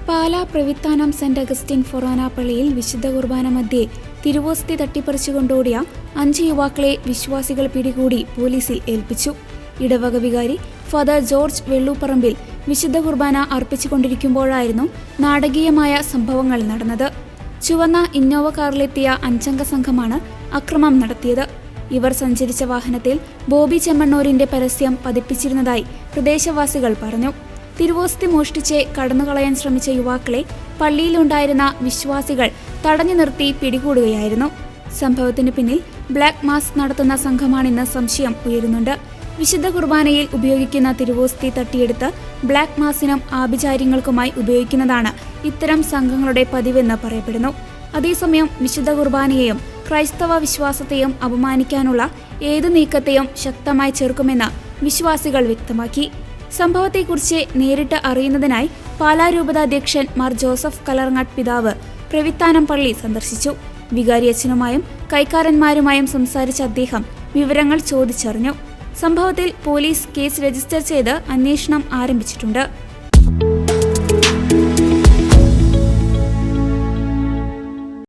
Pala Pravithanam saint Augustine ഫൊറോന പള്ളിയിൽ വിശുദ്ധ കുർബാന മധ്യേ തിരുവോസ്തി തട്ടിപ്പറിച്ചുകൊണ്ടോടിയ 5 യുവാക്കളെ വിശ്വാസികൾ പിടികൂടി പോലീസിൽ ഏൽപ്പിച്ചു. ഇടവക വികാരി ഫാദർ ജോർജ് വെള്ളൂപ്പറമ്പിൽ വിശുദ്ധ കുർബാന അർപ്പിച്ചുകൊണ്ടിരിക്കുമ്പോഴായിരുന്നു നാടകീയമായ സംഭവങ്ങൾ നടന്നത്. ചുവന്ന ഇന്നോവ കാറിലെത്തിയ 5 അംഗ സംഘമാണ് അക്രമം നടത്തിയത്. ഇവർ സഞ്ചരിച്ച വാഹനത്തിൽ ബോബി ചെമ്മണ്ണൂരിന്റെ പരസ്യം പതിപ്പിച്ചിരുന്നതായി പ്രദേശവാസികൾ പറഞ്ഞു. തിരുവോസ്തി മോഷ്ടിച്ച് കടന്നുകളയാൻ ശ്രമിച്ച യുവാക്കളെ പള്ളിയിലുണ്ടായിരുന്ന വിശ്വാസികൾ തടഞ്ഞു നിർത്തി പിടികൂടുകയായിരുന്നു. സംഭവത്തിന് പിന്നിൽ ബ്ലാക്ക് മാസ് നടത്തുന്ന സംഘമാണെന്ന് സംശയം ഉയരുന്നുണ്ട്. വിശുദ്ധ കുർബാനയിൽ ഉപയോഗിക്കുന്ന തിരുവോസ്തി തട്ടിയെടുത്ത് ബ്ലാക്ക് മാസിനും ആഭിചാര്യങ്ങൾക്കുമായി ഉപയോഗിക്കുന്നതാണ് ഇത്തരം സംഘങ്ങളുടെ പതിവെന്ന് പറയപ്പെടുന്നു. അതേസമയം വിശുദ്ധ കുർബാനയെയും ക്രൈസ്തവ വിശ്വാസത്തെയും അപമാനിക്കാനുള്ള ഏത് നീക്കത്തെയും ശക്തമായി ചെറുക്കുമെന്ന് വിശ്വാസികൾ വ്യക്തമാക്കി. സംഭവത്തെക്കുറിച്ച് നേരിട്ട് അറിയുന്നതിനായി പാലാ രൂപതാധ്യക്ഷൻ മാർ ജോസഫ് കലറങ്ങാട്ട് പിതാവ് പ്രവിത്താനം പള്ളി സന്ദർശിച്ചു. വികാരിയച്ഛനുമായും കൈക്കാരന്മാരുമായും സംസാരിച്ച അദ്ദേഹം വിവരങ്ങൾ ചോദിച്ചറിഞ്ഞു. സംഭവത്തിൽ പോലീസ് കേസ് രജിസ്റ്റർ ചെയ്ത് അന്വേഷണം ആരംഭിച്ചിട്ടുണ്ട്.